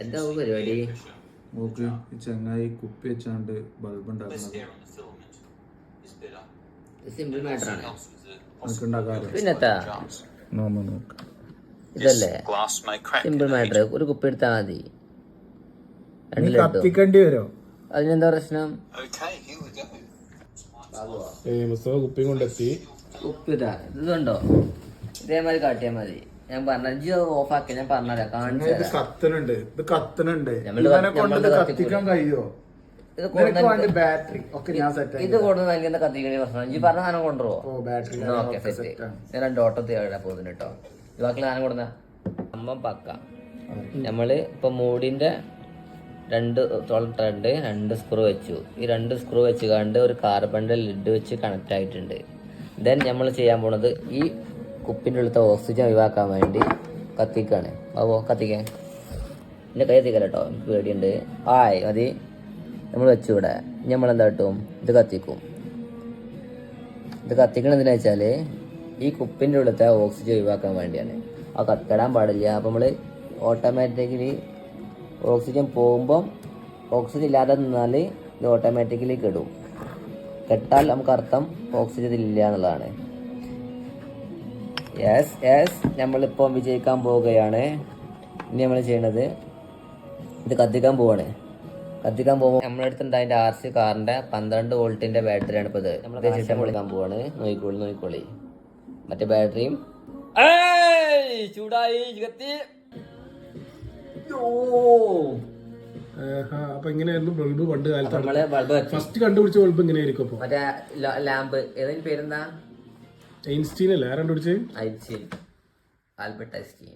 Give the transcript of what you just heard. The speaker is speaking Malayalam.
എന്താ പരിപാടി? നോക്ക് ഈ ചങ്ങായി കുപ്പി വെച്ചാണ്ട് ബൾബ് ഉണ്ടാക്കുന്നത് സിമ്പിൾ മാറ്റർ ആണ്. ഉണ്ടാക്കാറ് പിന്നെത്താ ഇതല്ലേ സിമ്പിൾ മാറ്റർ. ഒരു കുപ്പി എടുത്താൽ മതി. കത്തിക്കേണ്ടി വരോ? അതിനെന്താ പ്രശ്നം? കുപ്പി കൊണ്ടെത്തി. കുപ്പി ഇതുണ്ടോ? ഇതേമാതിരി കാട്ടിയാൽ മതി. ഞാൻ പറഞ്ഞ ഓഫ് ആക്കി. ഞാൻ പറഞ്ഞുതരാം, കാണിച്ചു തരാം. കത്തനുണ്ട്, ഇത് കത്തനുണ്ട്. കത്തിക്കാൻ കഴിയോ? ഇത് കൊടുത്ത് നൽകുന്ന കത്തിക്കണി പ്രശ്നം. ഇജ്ജ് പറഞ്ഞ സാധനം കൊണ്ടുപോവോ? Okay set. ഞാൻ 2 ഓട്ടോ തേടാ പോകുന്നു കേട്ടോ. ബാക്കി സാധനം കൊടുന്ന അമ്മ പക്ക. നമ്മള് ഇപ്പൊ മൂടിന്റെ 2 തൊളിട്ടുണ്ട്. 2 സ്ക്രൂ വെച്ചു. ഈ 2 സ്ക്രൂ വെച്ച് കണ്ട് ഒരു കാർബണിന്റെ ലിഡ് വെച്ച് കണക്ട് ആയിട്ടുണ്ട്. ദെൻ നമ്മൾ ചെയ്യാൻ പോണത് ഈ കുപ്പിൻ്റെ ഉള്ളത്തെ ഓക്സിജൻ ഒഴിവാക്കാൻ വേണ്ടി കത്തിക്കാണ്. അപ്പോൾ കത്തിക്കാൻ എൻ്റെ കൈ എത്തിക്കല കേട്ടോ, എനിക്ക് പേടിയുണ്ട്. മതി. നമ്മൾ വെച്ചു ഇവിടെ. നമ്മളെന്താ കിട്ടും? ഇത് കത്തിക്കും. ഇത് കത്തിക്കണം എന്തിനാ വെച്ചാൽ ഈ കുപ്പിൻ്റെ ഉള്ളത്തെ ഓക്സിജൻ ഒഴിവാക്കാൻ വേണ്ടിയാണ്. ആ കത്തിടാൻ പാടില്ല. അപ്പോൾ നമ്മൾ ഓട്ടോമാറ്റിക്കലി ഓക്സിജൻ പോകുമ്പം ഓക്സിജൻ ഇല്ലാതെ നിന്നാൽ ഇത് ഓട്ടോമാറ്റിക്കലി കെടും. കെട്ടാൽ നമുക്ക് അർത്ഥം ഓക്സിജൻ ഇല്ല എന്നുള്ളതാണ്. യെസ് നമ്മളിപ്പോൾ വിജയിക്കാൻ പോവുകയാണ്. ഇനി നമ്മൾ ചെയ്യണത് ഇത് കത്തിക്കാൻ പോവാണ്. കത്തിക്കാൻ പോകുമ്പോൾ നമ്മുടെ അടുത്തുണ്ട് അതിൻ്റെ RC കാറിൻ്റെ 12 വോൾട്ടിൻ്റെ ബാറ്ററിയാണ് ഇപ്പോൾ ഇത്. നമ്മൾ ശേഷം വിളിക്കാൻ പോവാണ്. നോയിക്കോളി മറ്റേ ബാറ്ററിയും ചൂടായി കത്തി. അപ്പൊ എങ്ങനെയായിരുന്നു ബൾബ് പണ്ട് കാലത്ത്? നമ്മള് ബൾബ് ഫസ്റ്റ് കണ്ടുപിടിച്ച ബൾബ് എങ്ങനെയായിരിക്കും? മറ്റേ ലാമ്പ്. ഏതെങ്കിലും പേരെന്താ? ഐൻസ്റ്റീൻ അല്ലേ കണ്ടുപിടിച്ചത്? Einstein, Albert Einstein.